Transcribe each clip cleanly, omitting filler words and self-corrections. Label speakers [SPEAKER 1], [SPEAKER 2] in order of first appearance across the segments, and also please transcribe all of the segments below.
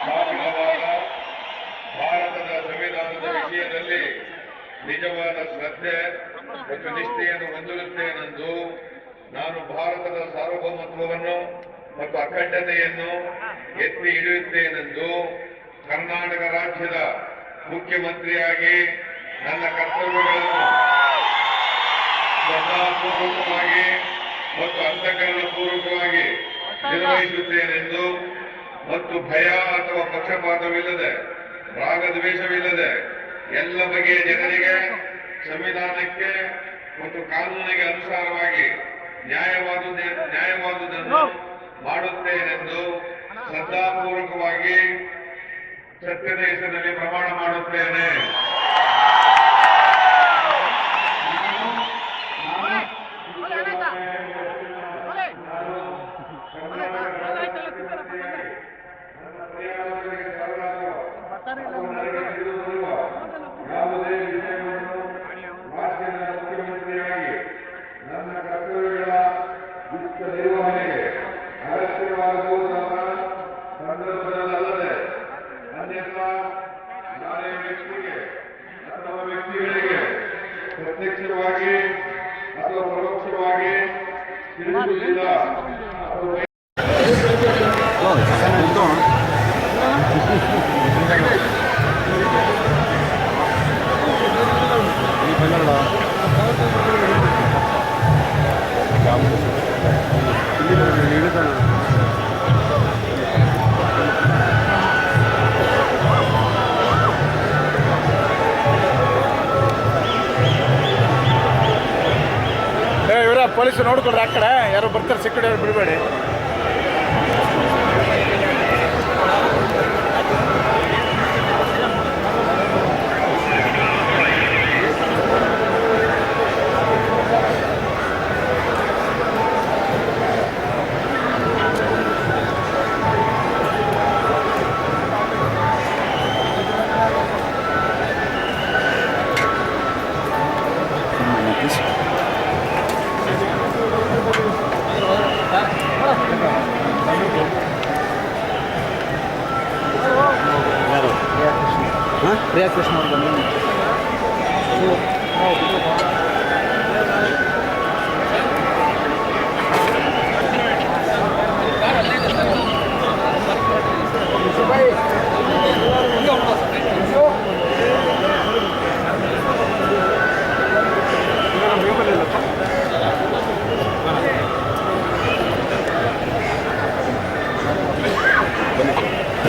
[SPEAKER 1] ಸ್ಥಾಪಿತವಾದ ಭಾರತದ ಸಂವಿಧಾನದ ವಿಷಯದಲ್ಲಿ ನಿಜವಾದ ಶ್ರದ್ಧೆ ಮತ್ತು ನಿಷ್ಠೆಯನ್ನು ಹೊಂದಿರುತ್ತೇನೆಂದು ನಾನು ಭಾರತದ ಸಾರ್ವಭೌಮತ್ವವನ್ನು ಮತ್ತು ಅಖಂಡತೆಯನ್ನು ಎತ್ತಿ ಹಿಡಿಯುತ್ತೇನೆಂದು ಕರ್ನಾಟಕ ರಾಜ್ಯದ ಮುಖ್ಯಮಂತ್ರಿಯಾಗಿ ನನ್ನ ಕರ್ತವ್ಯಗಳನ್ನು ಶ್ರದ್ಧಾಪೂರ್ವಕವಾಗಿ ಮತ್ತು ಅಂತಃಕರಣಪೂರ್ವಕವಾಗಿ ನಿರ್ವಹಿಸುತ್ತೇನೆಂದು ಮತ್ತು ಭಯ ಅಥವಾ ಪಕ್ಷಪಾತವಿಲ್ಲದೆ ರಾಗದ್ವೇಷವಿಲ್ಲದೆ ಎಲ್ಲ ಬಗೆಯ ಜನರಿಗೆ ಸಂವಿಧಾನಕ್ಕೆ ಮತ್ತು ಕಾನೂನಿಗೆ ಅನುಸಾರವಾಗಿ ನ್ಯಾಯವಾದುದನ್ನು ಮಾಡುತ್ತೇನೆಂದು ಶ್ರದ್ಧಾಪೂರ್ವಕವಾಗಿ ಸತ್ಯದ ಹೆಸರಿನಲ್ಲಿ ಪ್ರಮಾಣ ಮಾಡುತ್ತೇನೆ. ಯಾವುದೇ ವಿಷಯವನ್ನು ರಾಜ್ಯದ ಮುಖ್ಯಮಂತ್ರಿಯಾಗಿ ನನ್ನ ಕರ್ತವ್ಯಗಳ ಯುಕ್ತ ನಿರ್ವಹಣೆಗೆ ಅಗತ್ಯವಾಗುವುದಾದ ಸಂದರ್ಭದಲ್ಲದೆ ಅನ್ಯಥಾ ನಾಳೆ ವ್ಯಕ್ತಿಗೆ ಅಥವಾ ವ್ಯಕ್ತಿಗಳಿಗೆ ಪ್ರತ್ಯಕ್ಷವಾಗಿ ಅಥವಾ ಪರೋಕ್ಷವಾಗಿ ತಿಳಿಸುವುದಿಲ್ಲ ಅಥವಾ
[SPEAKER 2] ಪೊಲೀಸರು ನೋಡ್ಕೊಡ್ರಿ, ಆ ಕಡೆ ಯಾರು ಬರ್ತಾರೆ ಸೆಕ್ಯೂರಿಟಿ ಬಿಡಬೇಡಿ. Priya Krishna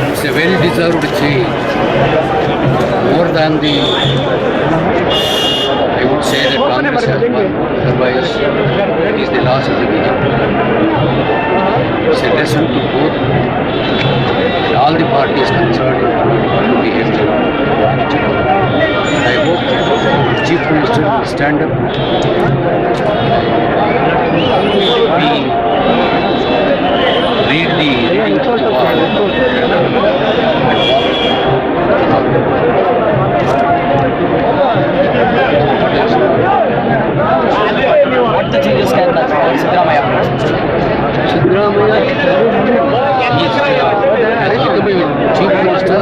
[SPEAKER 3] It's a very deserved change. More than the, I would say that Congress has won, otherwise it is the loss of the BJP. It's a lesson to both all the parties concerned to behave. I hope the Chief Minister will stand up. Read the reading to the wall.
[SPEAKER 4] What the changes can Siddaramaiah bring?
[SPEAKER 3] Siddaramaiah is Chief Minister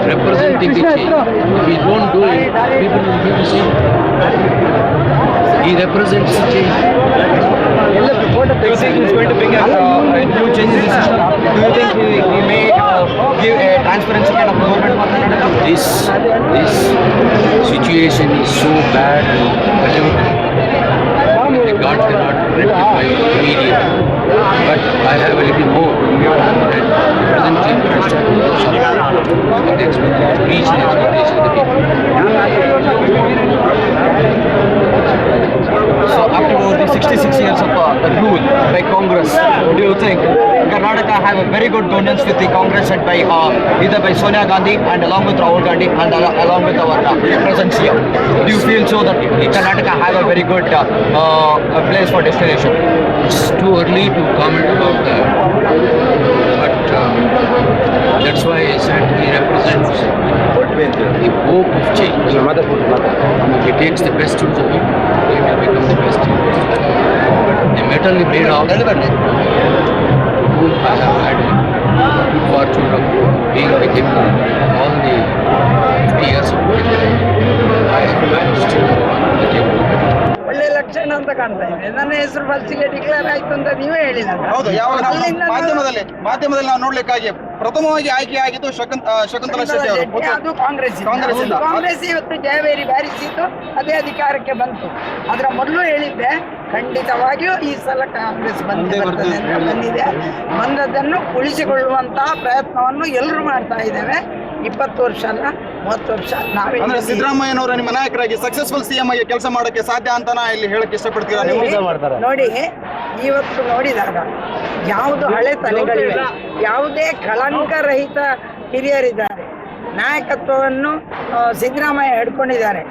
[SPEAKER 3] representing the change. If he don't do it, people will be the same. He represents the change.
[SPEAKER 4] Do you think he's going to bring a new change in the system? Do you think he may give a transparency kind of government?
[SPEAKER 3] This situation is so bad and God cannot rectify it immediately. But I have a little more that present Chief Minister will reach the expectation of the people.
[SPEAKER 4] So after over the 66 years of rule by Congress, do you think Karnataka have a very good governance with the Congress and by either by Sonia Gandhi and along with Rahul Gandhi and along with our presence here? Do you feel so that Karnataka have a very good place for destination?
[SPEAKER 3] It's too early to comment about that, but that's why I said he represents the hope of change. If he takes the best of the people, he will become the best. But the metal he made out, I have had good fortune of being with him all the 50 years of political life, I managed to get him.
[SPEAKER 5] ಒಳ್ಳೆ ಲಕ್ಷಣ ಅಂತ ಕಾಣ್ತಾ ಇದೆ. ನನ್ನ ಹೆಸರು ಫಸ್ಟಿಗೆ declare ಆಯ್ತು ಅಂತ ನೀವೇ ಹೇಳಿಲ್ಲ.
[SPEAKER 6] ಹೌದು, ಯಾವಾಗ ನಾವು
[SPEAKER 5] ಅಲ್ಲಿಂದ
[SPEAKER 6] ಮಾಧ್ಯಮದಲ್ಲಿ ನಾವು ನೋಡ್ಲಿಕ್ಕಾಗಿ ಪ್ರಥಮವಾಗಿ ಆಯ್ಕೆಯಾಗಿದ್ದು ಶಕುಂತಲಾ ಶೆಟ್ಟಿ ಅವರು.
[SPEAKER 5] ಅದು ಕಾಂಗ್ರೆಸ್ ಇವತ್ತು ಜಯಬೇರಿ ಬಾರಿಸಿದ್ದು ಅದೇ ಅಧಿಕಾರಕ್ಕೆ ಬಂತು. ಅದರ ಮೊದಲು ಹೇಳಿದ್ದೆ ಖಂಡಿತವಾಗಿಯೂ ಈ ಸಲ ಕಾಂಗ್ರೆಸ್ ಬರ್ತದೆ ಅಂತ ಬಂದಿದೆ. ಬಂದದ್ದನ್ನು ಉಳಿಸಿಕೊಳ್ಳುವಂತಹ ಪ್ರಯತ್ನವನ್ನು ಎಲ್ಲರೂ ಮಾಡ್ತಾ ಇದ್ದೇವೆ. 20 ವರ್ಷ ಅಲ್ಲ 30 ವರ್ಷ ನಾವೇ.
[SPEAKER 6] ಅಂದ್ರೆ ಸಿದ್ದರಾಮಯ್ಯನವರ ನಿಮ್ಮ ನಾಯಕರಾಗಿ ಸಕ್ಸಸ್ಫುಲ್ ಸಿಎಂ ಆಗಿ ಕೆಲಸ ಮಾಡಕ್ಕೆ ಸಾಧ್ಯ ಅಂತಾನ ಇಲ್ಲಿ ಹೇಳಕ್ ಇಷ್ಟಪಡ್ತೀರಾ ನೀವು?
[SPEAKER 5] ನೋಡಿ, ಇವತ್ತು ನೋಡಿದಾಗ ಯಾವುದು ಹಳೆ ತಲೆಗಳಿವೆ, ಯಾವುದೇ ಕಳಂಕರಹಿತ ಹಿರಿಯರಿದ್ದಾರೆ. ನಾಯಕತ್ವವನ್ನು ಸಿದ್ದರಾಮಯ್ಯ ಹಿಡ್ಕೊಂಡಿದ್ದಾರೆ.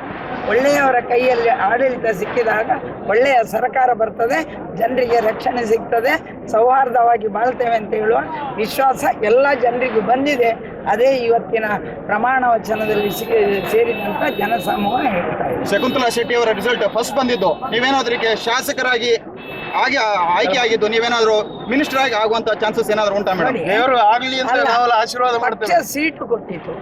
[SPEAKER 5] ಒಳ್ಳೆಯವರ ಕೈಯಲ್ಲಿ ಆಡಳಿತ ಸಿಕ್ಕಿದಾಗ ಒಳ್ಳೆಯ ಸರ್ಕಾರ ಬರ್ತದೆ, ಜನರಿಗೆ ರಕ್ಷಣೆ ಸಿಗ್ತದೆ, ಸೌಹಾರ್ದವಾಗಿ ಬಾಳ್ತೇವೆ ಅಂತ ಹೇಳುವ ವಿಶ್ವಾಸ ಎಲ್ಲ ಜನರಿಗೂ ಬಂದಿದೆ. ಅದೇ ಇವತ್ತಿನ ಪ್ರಮಾಣ ವಚನದಲ್ಲಿ ಸೇರಿದಂಥ ಜನಸಮೂಹ ಹೇಳ್ತಾ ಇದೆ.
[SPEAKER 6] ಶಕುಂತಲಾ ಶೆಟ್ಟಿ ಅವರ ರಿಸಲ್ಟ್ ಫಸ್ಟ್ ಬಂದಿದ್ದು, ನೀವೇನಾದ್ರೂ ಶಾಸಕರಾಗಿ ಆಯ್ಕೆ ಆಗಿದ್ದು, ನೀವೇನಾದ್ರೂ ಮಿನಿಸ್ಟರ್ ಆಗಿ ಆಗುವಂತ ಚಾನ್ಸಸ್ ಏನಾದ್ರು ಉಂಟಾ ಮೇಡಮ್? ದೇವರು ಆಗ್ಲಿ ಅಂತ ನಾವೆಲ್ಲ ಆಶೀರ್ವಾದ ಮಾಡ್ತೇವೆ.
[SPEAKER 5] ಸೀಟು ಕೊಟ್ಟಿತ್ತು,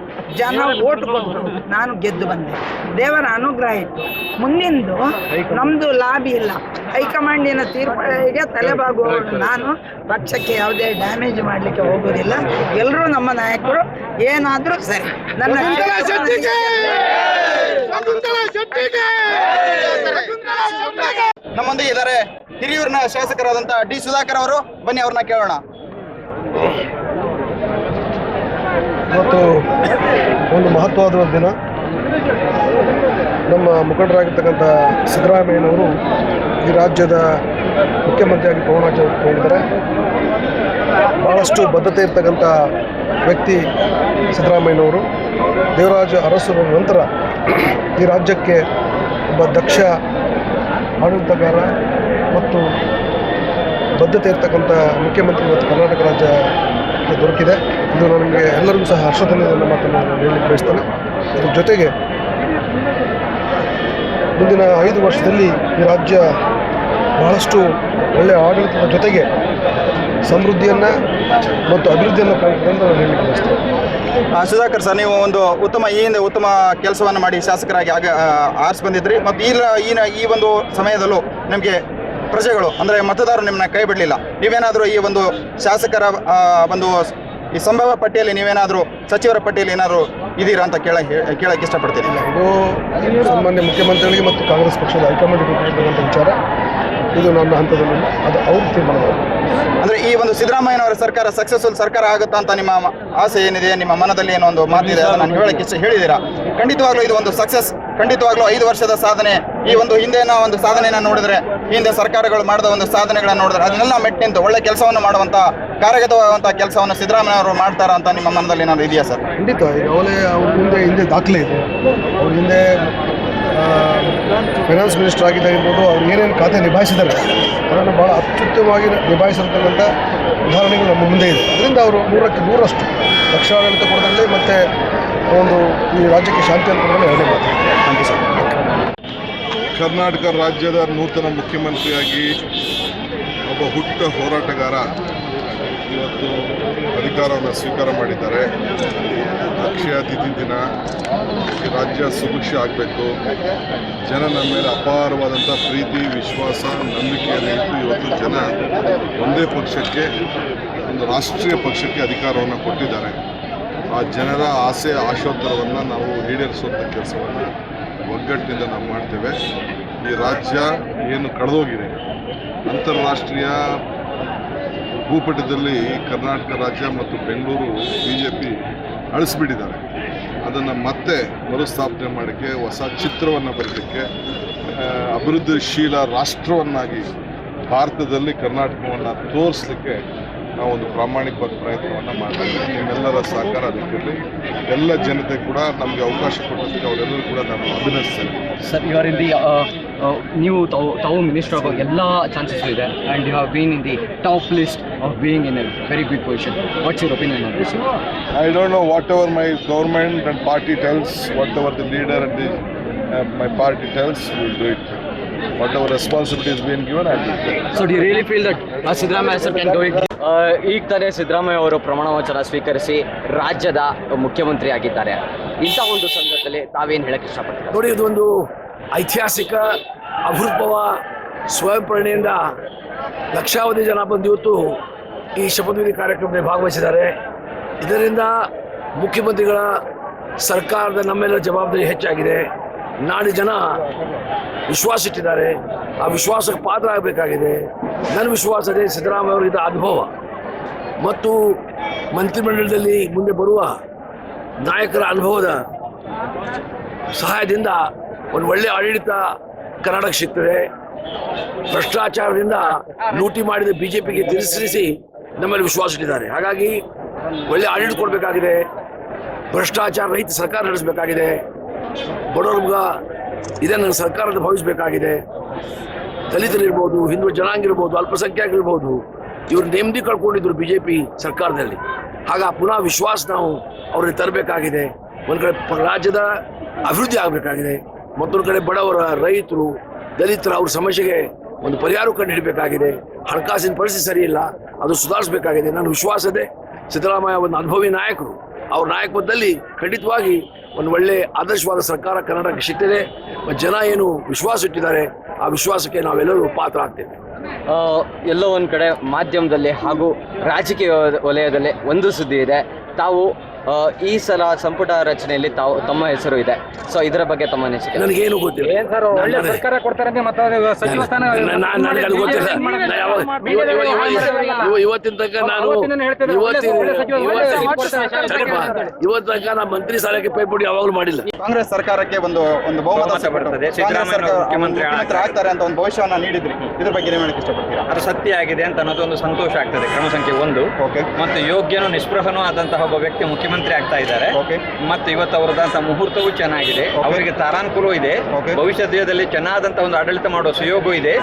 [SPEAKER 5] ಜನ ಓಟ್ ಕೊಟ್ಟರು, ನಾನು ಗೆದ್ದು ಬಂದೆ. ದೇವರ ಅನುಗ್ರಹ ಇತ್ತು. ಮುಂದಿಂದು ನಮ್ದು ಲಾಭಿ ಇಲ್ಲ, ಹೈಕಮಾಂಡಿನ ತೀರ್ಪಿಗೆ ತಲೆಬಾಗುವವನು ನಾನು. ಪಕ್ಷಕ್ಕೆ ಯಾವುದೇ ಡ್ಯಾಮೇಜ್ ಮಾಡಲಿಕ್ಕೆ ಹೋಗೋದಿಲ್ಲ. ಎಲ್ಲರೂ ನಮ್ಮ ನಾಯಕರು, ಏನಾದರೂ ಸರಿ. ನನ್ನ
[SPEAKER 6] ನಮ್ಮೊಂದಿಗೆ ಇದ್ದಾರೆ ಹಿರಿಯೂರಿನ ಶಾಸಕರಾದಂತ ಡಿ ಸುಧಾಕರ್ ಅವರು. ಬನ್ನಿ ಅವ್ರನ್ನ ಕೇಳೋಣ.
[SPEAKER 7] ಇವತ್ತು ಒಂದು ಮಹತ್ವವಾದ ದಿನ. ನಮ್ಮ ಮುಖಂಡರಾಗಿರ್ತಕ್ಕಂಥ ಸಿದ್ದರಾಮಯ್ಯನವರು ಈ ರಾಜ್ಯದ ಮುಖ್ಯಮಂತ್ರಿಯಾಗಿ ಪ್ರಮಾಣ ತಗೊಂಡಿದ್ದಾರೆ. ಭಾಳಷ್ಟು ಬದ್ಧತೆ ಇರ್ತಕ್ಕಂಥ ವ್ಯಕ್ತಿ ಸಿದ್ದರಾಮಯ್ಯನವರು. ದೇವರಾಜ ಅರಸರ ನಂತರ ಈ ರಾಜ್ಯಕ್ಕೆ ಒಬ್ಬ ದಕ್ಷ ಆಡಳಿತಗಾರ ಮತ್ತು ಬದ್ಧತೆ ಇರ್ತಕ್ಕಂಥ ಮುಖ್ಯಮಂತ್ರಿ ಇವತ್ತು ಕರ್ನಾಟಕ ರಾಜ್ಯ ದೊರಕಿದೆ. ಇದು ನನಗೆ ಎಲ್ಲರಿಗೂ ಸಹ ಹರ್ಷದಿಂದ ಮಾತನ್ನು ಹೇಳಲಿಕ್ಕೆ ಬಯಸ್ತೇನೆ. ಇದ್ರ ಜೊತೆಗೆ ಮುಂದಿನ 5 ವರ್ಷದಲ್ಲಿ ಈ ರಾಜ್ಯ ಬಹಳಷ್ಟು ಒಳ್ಳೆಯ ಆಡಳಿತದ ಜೊತೆಗೆ ಸಮೃದ್ಧಿಯನ್ನು ಮತ್ತು ಅಭಿವೃದ್ಧಿಯನ್ನು ಕಾಣ್ತದೆ ಅಂತ ನಾನು ಹೇಳಲಿಕ್ಕೆ ಬಯಸ್ತೇನೆ.
[SPEAKER 6] ಸುಧಾಕರ್ ಸರ್, ನೀವು ಒಂದು ಈ ಹಿಂದೆ ಉತ್ತಮ ಕೆಲಸವನ್ನು ಮಾಡಿ ಶಾಸಕರಾಗಿ ಆರಿಸಿ ಬಂದಿದ್ರಿ. ಮತ್ತು ಈ ಒಂದು ಸಮಯದಲ್ಲೂ ನಿಮಗೆ ಪ್ರಜೆಗಳು ಅಂದರೆ ಮತದಾರರು ನಿಮ್ಮನ್ನ ಕೈ ಬಿಡಲಿಲ್ಲ. ನೀವೇನಾದರೂ ಈ ಒಂದು ಶಾಸಕರ ಒಂದು ಈ ಸಂಭವ ಪಟ್ಟಿಯಲ್ಲಿ ನೀವೇನಾದರೂ ಸಚಿವರ ಪಟ್ಟಿಯಲ್ಲಿ ಏನಾದರೂ ಇದೀರಾ ಅಂತ ಕೇಳಕ್ಕೆ ಇಷ್ಟಪಡ್ತೀನಿ.
[SPEAKER 7] ಇದು ಸಾಮಾನ್ಯ ಮುಖ್ಯಮಂತ್ರಿಗಳಿಗೆ ಮತ್ತು ಕಾಂಗ್ರೆಸ್ ಪಕ್ಷದ ಹೈಕಮಾಂಡ್ ಇರತಕ್ಕಂಥ ವಿಚಾರ. ಇದು ನನ್ನ ಹಂತದಲ್ಲಿ ಅದು ಅವ್ರ ತೀರ್ಮಾನ.
[SPEAKER 6] ಅಂದರೆ ಈ ಒಂದು ಸಿದ್ದರಾಮಯ್ಯನವರ ಸರ್ಕಾರ ಸಕ್ಸಸ್ಫುಲ್ ಸರ್ಕಾರ ಆಗುತ್ತಾ ಅಂತ ನಿಮ್ಮ ಆಸೆ ಏನಿದೆ, ನಿಮ್ಮ ಮನದಲ್ಲಿ ಏನೋ ಒಂದು ಮಾತಿದೆ, ಅದನ್ನು ಹೇಳಕ್ಕೆ ಹೇಳಿದ್ದೀರಾ. ಖಂಡಿತವಾಗ್ಲೂ ಇದು ಒಂದು ಸಕ್ಸಸ್. ಖಂಡಿತವಾಗ್ಲೂ 5 ವರ್ಷದ ಸಾಧನೆ. ಈ ಒಂದು ಹಿಂದಿನ ಒಂದು ಸಾಧನೆಯನ್ನು ನೋಡಿದ್ರೆ, ಹಿಂದೆ ಸರ್ಕಾರಗಳು ಮಾಡಿದ ಒಂದು ಸಾಧನೆಗಳನ್ನು ನೋಡಿದ್ರೆ ಅದನ್ನೆಲ್ಲ ಮೆಟ್ಟಿನಿಂತು ಒಳ್ಳೆ ಕೆಲಸವನ್ನು ಮಾಡುವಂಥ ಕಾರ್ಯಗತವಾದಂಥ ಕೆಲಸವನ್ನು ಸಿದ್ದರಾಮಯ್ಯವರು ಮಾಡ್ತಾರಾ ಅಂತ ನಿಮ್ಮ ಮನದಲ್ಲಿ ಏನಾದರೂ ಇದೆಯಾ ಸರ್?
[SPEAKER 7] ಖಂಡಿತ. ಈಗ ಅವ್ರ ಹಿಂದೆ ದಾಖಲೆ ಇದೆ. ಅವ್ರ ಹಿಂದೆ ಫೈನಾನ್ಸ್ ಮಿನಿಸ್ಟರ್ ಆಗಿದ್ದಾಗಿರ್ಬೋದು, ಅವ್ರು ಏನೇನು ಖಾತೆ ನಿಭಾಯಿಸಿದ್ದಾರೆ ಅದನ್ನು ಭಾಳ ಅತ್ಯುತ್ತಮವಾಗಿ ನಿಭಾಯಿಸಿರ್ತಕ್ಕಂಥ ಉದಾಹರಣೆಗಳು ನಮ್ಮ ಮುಂದೆ ಇದೆ. ಅದರಿಂದ ಅವರು 100ಕ್ಕೆ 100ರಷ್ಟು ದಕ್ಷ ಆಡಳಿತ ಕೊಡೋದ್ರಲ್ಲಿ ಮತ್ತು ಒಂದು ಈ ರಾಜ್ಯಕ್ಕೆ ಶಾಂತಿ ಅಂತ ಕೊಡೋದ್ರಲ್ಲಿ ಎರಡೇ ಮಾತು.
[SPEAKER 6] Thank you sir.
[SPEAKER 1] ಕರ್ನಾಟಕ ರಾಜ್ಯದ ನೂತನ ಮುಖ್ಯಮಂತ್ರಿಯಾಗಿ ಒಬ್ಬ ಹುಟ್ಟ ಹೋರಾಟಗಾರ ಇವತ್ತು ಅಧಿಕಾರವನ್ನು ಸ್ವೀಕಾರ ಮಾಡಿದ್ದಾರೆ. ಅಕ್ಷಯ ತಿಥಿ ದಿನ. ಈ ರಾಜ್ಯ ಸುಭಿಕ್ಷ ಆಗಬೇಕು. ಜನ ನಮ್ಮ ಮೇಲೆ ಅಪಾರವಾದಂಥ ಪ್ರೀತಿ, ವಿಶ್ವಾಸ, ನಂಬಿಕೆಯನ್ನು ಇಟ್ಟು ಇವತ್ತು ಜನ ಒಂದೇ ಪಕ್ಷಕ್ಕೆ, ಒಂದು ರಾಷ್ಟ್ರೀಯ ಪಕ್ಷಕ್ಕೆ ಅಧಿಕಾರವನ್ನು ಕೊಟ್ಟಿದ್ದಾರೆ. ಆ ಜನರ ಆಸೆ ಆಶೋತ್ತರವನ್ನು ನಾವು ಈಡೇರಿಸುವಂಥ ಕೆಲಸವನ್ನು ಒಗ್ಗಟ್ಟಿನಿಂದ ನಾವು ಮಾಡ್ತೇವೆ. ಈ ರಾಜ್ಯ ಏನು ಕಳೆದೋಗಿದೆ, ಅಂತಾರಾಷ್ಟ್ರೀಯ ಭೂಪಟದಲ್ಲಿ ಕರ್ನಾಟಕ ರಾಜ್ಯ ಮತ್ತು ಬೆಂಗಳೂರು BJP ಅಳಿಸ್ಬಿಟ್ಟಿದ್ದಾರೆ. ಅದನ್ನು ಮತ್ತೆ ಮರುಸ್ಥಾಪನೆ ಮಾಡೋಕ್ಕೆ, ಹೊಸ ಚಿತ್ರವನ್ನು ಬರಲಿಕ್ಕೆ, ಅಭಿವೃದ್ಧಿಶೀಲ ರಾಷ್ಟ್ರವನ್ನಾಗಿ ಭಾರತದಲ್ಲಿ ಕರ್ನಾಟಕವನ್ನು ತೋರಿಸಲಿಕ್ಕೆ ನಾವೊಂದು ಪ್ರಾಮಾಣಿಕವಾದ ಪ್ರಯತ್ನವನ್ನು ಮಾಡ್ತೀವಿ. ನಿಮ್ಮೆಲ್ಲರ ಸಹಕಾರ ಅದಕ್ಕಿರಲಿ. ಎಲ್ಲ ಜನತೆ ಕೂಡ ನಮಗೆ ಅವಕಾಶ ಕೊಟ್ಟದಕ್ಕೆ ಅವರೆಲ್ಲರೂ ಕೂಡ ನಾನು ಅಭಿನಂದಿಸ್ತೇನೆ.
[SPEAKER 4] Sir, you are in the ನೀವು ತಾವು ಮಿನಿಸ್ಟರ್ ಆಗೋ ಎಲ್ಲ ಚಾನ್ಸಸ್ ಇದೆ and you have been in the top list of being in a very good position. What's your opinion on this?
[SPEAKER 1] I don't know, whatever my government and party tells, whatever the leader and my party tells, we will do it. Whatever responsibility is being given, I will do it.
[SPEAKER 4] So do you really feel that Siddaramaiah sir can do it ಈಗ ತಾನೇ ಸಿದ್ದರಾಮಯ್ಯ ಅವರು ಪ್ರಮಾಣ ವಚನ ಸ್ವೀಕರಿಸಿ ರಾಜ್ಯದ ಮುಖ್ಯಮಂತ್ರಿ ಆಗಿದ್ದಾರೆ. ಇಂಥ ಒಂದು ಸಂದರ್ಭದಲ್ಲಿ ತಾವೇನು ಹೇಳಕ್ಕೆ ಇಷ್ಟಪಡ್ತೀರಾ?
[SPEAKER 8] ನೋಡಿ, ಇದೊಂದು ಐತಿಹಾಸಿಕ ಅಪರೂಪವ ಸ್ವಯಂ ಪ್ರೇರಣೆಯಿಂದ ಲಕ್ಷಾವಧಿ ಜನ ಬಂದು ಇವತ್ತು ಈ ಶಪಥವಿಧಿ ಕಾರ್ಯಕ್ರಮದಲ್ಲಿ ಭಾಗವಹಿಸಿದ್ದಾರೆ. ಇದರಿಂದ ಮುಖ್ಯಮಂತ್ರಿಗಳ ಸರ್ಕಾರದ ನಮ್ಮೆಲ್ಲರ ಜವಾಬ್ದಾರಿ ಹೆಚ್ಚಾಗಿದೆ. ನಾಡಿನ ಜನ ವಿಶ್ವಾಸ ಇಟ್ಟಿದ್ದಾರೆ, ಆ ವಿಶ್ವಾಸಕ್ಕೆ ಪಾತ್ರ ಆಗಬೇಕಾಗಿದೆ. ನನ್ನ ವಿಶ್ವಾಸದೇ ಸಿದ್ದರಾಮಯ್ಯ ಅವರಿದ್ದ ಅನುಭವ ಮತ್ತು ಮಂತ್ರಿಮಂಡಲದಲ್ಲಿ ಮುಂದೆ ಬರುವ ನಾಯಕರ ಅನುಭವದ ಸಹಾಯದಿಂದ ಒಂದು ಒಳ್ಳೆಯ ಆಡಳಿತ ಕರ್ನಾಟಕ ಸಿಗ್ತದೆ. ಭ್ರಷ್ಟಾಚಾರದಿಂದ ಲೂಟಿ ಮಾಡಿದ ಬಿಜೆಪಿಗೆ ತಿರಸ್ಕರಿಸಿ ನಮ್ಮಲ್ಲಿ ವಿಶ್ವಾಸ ಇಟ್ಟಿದ್ದಾರೆ. ಹಾಗಾಗಿ ಒಳ್ಳೆಯ ಆಡಳಿತ ಕೊಡಬೇಕಾಗಿದೆ, ಭ್ರಷ್ಟಾಚಾರ ರಹಿತ ಸರ್ಕಾರ ನಡೆಸಬೇಕಾಗಿದೆ, ಬಡವರ್ಗ ಇದನ್ನು ಸರ್ಕಾರದ ಭಾವಿಸಬೇಕಾಗಿದೆ. ದಲಿತರಿರ್ಬೋದು, ಹಿಂದೂ ಜನಾಂಗ ಇರ್ಬೋದು, ಅಲ್ಪಸಂಖ್ಯಾತರಿರ್ಬೋದು, ಇವರು ನೆಮ್ಮದಿ ಕಳ್ಕೊಂಡಿದ್ರು ಬಿಜೆಪಿ ಸರ್ಕಾರದಲ್ಲಿ. ಪುನಃ ವಿಶ್ವಾಸ ನಾವು ಅವ್ರಿಗೆ ತರಬೇಕಾಗಿದೆ. ಒಂದು ಕಡೆ ರಾಜ್ಯದ ಅಭಿವೃದ್ಧಿ ಆಗಬೇಕಾಗಿದೆ, ಮತ್ತೊಂದು ಕಡೆ ಬಡವರ, ರೈತರು, ದಲಿತರ ಅವ್ರ ಸಮಸ್ಯೆಗೆ ಒಂದು ಪರಿಹಾರ ಕಂಡು ಹಿಡಬೇಕಾಗಿದೆ. ಹಣಕಾಸಿನ ಪರಿಸ್ಥಿತಿ ಸರಿ ಇಲ್ಲ, ಅದು ಸುಧಾರಿಸಬೇಕಾಗಿದೆ. ನನ್ನ ವಿಶ್ವಾಸದೇ ಸಿದ್ದರಾಮಯ್ಯ ಒಂದು ಅನುಭವಿ ನಾಯಕರು, ಅವ್ರ ನಾಯಕತ್ವದಲ್ಲಿ ಖಂಡಿತವಾಗಿ ಒಂದು ಒಳ್ಳೆ ಆದರ್ಶವಾದ ಸರ್ಕಾರ ಕರ್ನಾಟಕಕ್ಕೆ ಸಿಗ್ತದೆ. ಜನ ಏನು ವಿಶ್ವಾಸ ಇಟ್ಟಿದ್ದಾರೆ, ಆ ವಿಶ್ವಾಸಕ್ಕೆ ನಾವೆಲ್ಲರೂ ಪಾತ್ರ ಆಗ್ತೇವೆ.
[SPEAKER 4] ಎಲ್ಲೋ ಒಂದು ಕಡೆ ಮಾಧ್ಯಮದಲ್ಲಿ ಹಾಗೂ ರಾಜಕೀಯ ವಲಯದಲ್ಲಿ ಒಂದು ಸುದ್ದಿ ಇದೆ, ತಾವು ಈ ಸಲ ಸಂಪುಟ ರಚನೆಯಲ್ಲಿ ತಮ್ಮ ಹೆಸರು ಇದೆ. ಸೊ ಇದರ ಬಗ್ಗೆ ತಮ್ಮ ಅನಿಸಿಕೆ?
[SPEAKER 8] ನನಗೇನು ಗೊತ್ತಿಲ್ಲ.
[SPEAKER 2] ಸರ್ಕಾರ ಕೊಡ್ತಾರೆ
[SPEAKER 8] ಇವತ್ತಿನ ತನಕ ನಾನು ಇವತ್ತಿನ ತನಕ ನಾನು ಮಂತ್ರಿ ಸ್ಥಾನಕ್ಕೆ ಪೈಪೋಟಿ ಯಾವಾಗಲೂ ಮಾಡಿಲ್ಲ.
[SPEAKER 6] ಕಾಂಗ್ರೆಸ್ ಸರ್ಕಾರಕ್ಕೆ ಒಂದು ಬಹುಮತ
[SPEAKER 9] ಬರ್ತದೆ, ಸಿದ್ದರಾಮಯ್ಯ ಮುಖ್ಯಮಂತ್ರಿ
[SPEAKER 6] ಆಗ್ತಾರೆ ಅಂತ ಒಂದು ಭವಿಷ್ಯವನ್ನು ನೀಡಿದ್ರಿ. ಇದ್ರ ಬಗ್ಗೆ ಏನು ಹೇಳಕ್ಕೆ ಇಷ್ಟಪಡ್ತೀರಾ?
[SPEAKER 9] ಅದು ಸತ್ಯ ಆಗಿದೆ ಅಂತ ಅನ್ನೋದೊಂದು ಸಂತೋಷ ಆಗ್ತದೆ. ಕ್ರಮ ಸಂಖ್ಯೆ 1. ಮತ್ತು ಯೋಗ್ಯನೂ ನಿಷ್ಪ್ರಹನೂ ಆದಂತಹ ಒಬ್ಬ ವ್ಯಕ್ತಿ ಮುಖ್ಯಮಂತ್ರಿ ಆಗ್ತಾ ಇದ್ದಾರೆ. ಮತ್ತು ಇವತ್ತು ಅವರದಂತಹ ಮುಹೂರ್ತವೂ ಚೆನ್ನಾಗಿದೆ, ಅವರಿಗೆ ತಾರಾನುಕೂಲ ಇದೆ, ಭವಿಷ್ಯದಲ್ಲಿ ಚೆನ್ನಾದಂತಹ ಒಂದು ಆಡಳಿತ ಮಾಡುವ ಸುಯೋಗ ಇದೆ.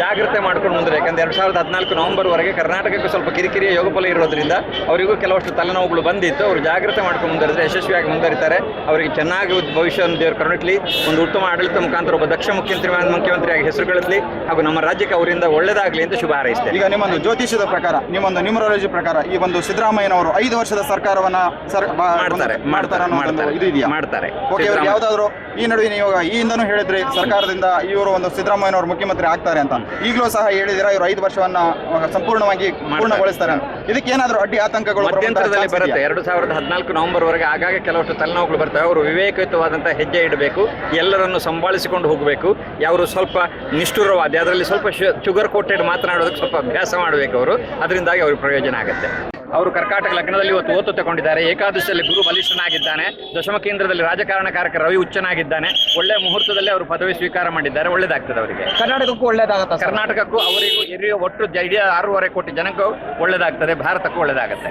[SPEAKER 9] ಜಾಗ್ರತೆ ಮಾಡ್ಕೊಂಡು ಮುಂದೆ, ಯಾಕಂದ್ರೆ 2014 ನವೆಂಬರ್ ವರೆಗೆ ಕರ್ನಾಟಕಕ್ಕೆ ಸ್ವಲ್ಪ ಕಿರಿಕಿರಿಯ ಯೋಗಫಲ ಇರೋದ್ರಿಂದ ಅವರಿಗೂ ಕೆಲವಷ್ಟು ತಲೆನೋವುಗಳು ಬಂದಿತ್ತು. ಅವರು ಜಾಗ್ರತೆ ಮಾಡ್ಕೊಂಡು ಮುಂದುವರಿದ್ರೆ ಯಶಸ್ವಿಯಾಗಿ ಮುಂದುವರಿತಾರೆ. ಅವರಿಗೆ ಚೆನ್ನಾಗಿ ಭವಿಷ್ಯವನ್ನು ದೇವರು ಕರುಣಿಸಲಿ, ಒಂದು ಉತ್ತಮ ಆಡಳಿತ ಮುಖಾಂತರ ಒಬ್ಬ ದಕ್ಷ ಮುಖ್ಯಮಂತ್ರಿಯಾಗಿ ಹೆಸರು ಗಳಿಸಲಿ, ಹಾಗೂ ನಮ್ಮ ರಾಜ್ಯಕ್ಕೆ ಅವರಿಂದ ಒಳ್ಳೆಯದಾಗಲಿ ಅಂತ ಶುಭ ಹಾರೈಸ್ತೇನೆ.
[SPEAKER 6] ಈಗ ನಿಮ್ಮೊಂದು ಜ್ಯೋತಿಷದ ಪ್ರಕಾರ, ನಿಮ್ಮೊಂದು ನ್ಯೂಮರಾಲಜಿ ಪ್ರಕಾರ ಈ ಒಂದು ಸಿದ್ದರಾಮಯ್ಯನವರು 5 ವರ್ಷದ ಸರ್ಕಾರವನ್ನ
[SPEAKER 9] ಮಾಡ್ತಾರೆ.
[SPEAKER 6] ಯಾವ್ದಾದ್ರು ಈ ನಡುವೆ ನೀವು ಈ ಹಿಂದನೂ ಹೇಳಿದ್ರಿ ಸರ್ಕಾರದಿಂದ ಇವರು ಒಂದು ಸಿದ್ದರಾಮಯ್ಯನವರು ಮುಖ್ಯಮಂತ್ರಿ ಆಗ್ತಾರೆ ಅಂತ, ಈಗಲೂ ಸಹ ಹೇಳಿದಿರಾ ಇವರು 5 ವರ್ಷವನ್ನ ಸಂಪೂರ್ಣವಾಗಿ ಪೂರ್ಣಗೊಳಿಸ್ತಾರೆ ಅಂತ. ಇದಕ್ಕೆ ಏನಾದರೂ ಅಡ್ಡಿ ಆತಂಕಗಳು
[SPEAKER 9] ಮಧ್ಯಂತರದಲ್ಲಿ ಬರುತ್ತೆ? 2014 ನವೆಂಬರ್ ವರೆಗೆ ಆಗಾಗ ಕೆಲವಷ್ಟು ತಲೆನೋವುಗಳು ಬರ್ತವೆ. ಅವರು ವಿವೇಕಯುತವಾದಂತಹ ಹೆಜ್ಜೆ ಇಡಬೇಕು, ಎಲ್ಲರನ್ನು ಸಂಭಾಳಿಸಿಕೊಂಡು ಹೋಗಬೇಕು. ಯಾರು ಸ್ವಲ್ಪ ನಿಷ್ಠುರವಾದಿ, ಅದರಲ್ಲಿ ಸ್ವಲ್ಪ ಶುಗರ್ ಕೋಟೆಡ್ ಮಾತನಾಡೋದಕ್ಕೆ ಸ್ವಲ್ಪ ಅಭ್ಯಾಸ ಮಾಡಬೇಕು ಅವರು, ಅದರಿಂದಾಗಿ ಅವ್ರಿಗೆ ಪ್ರಯೋಜನ ಆಗುತ್ತೆ. ಅವರು ಕರ್ಕಾಟಕ ಲಗ್ನದಲ್ಲಿ ಇವತ್ತು ಓತು ತಗೊಂಡಿದ್ದಾರೆ. ಏಕಾದಶಿಯಲ್ಲಿ ಗುರು ಬಲಿಷ್ಠನಾಗಿದ್ದಾನೆ. ದಶಮ ಕೇಂದ್ರದಲ್ಲಿ ರಾಜಕಾರಣಕಾರಕ ರವಿ ಉಚ್ಚನಾಗಿದ್ದಾನೆ. ಒಳ್ಳೆಯ ಮುಹೂರ್ತದಲ್ಲಿ ಅವರು ಪದವಿ ಸ್ವೀಕಾರ ಮಾಡಿದ್ದಾರೆ. ಒಳ್ಳೇದಾಗ್ತದೆ ಅವರಿಗೆ,
[SPEAKER 4] ಕರ್ನಾಟಕಕ್ಕೂ ಒಳ್ಳೇದಾಗುತ್ತೆ,
[SPEAKER 9] ಕರ್ನಾಟಕಕ್ಕೂ ಅವರಿಗೂ ಹಿರಿಯ ಒಟ್ಟು 6.5 ಕೋಟಿ ಜನಕ್ಕೂ ಒಳ್ಳೇದಾಗ್ತದೆ, ಭಾರತಕ್ಕೂ ಒಳ್ಳೇದಾಗುತ್ತೆ.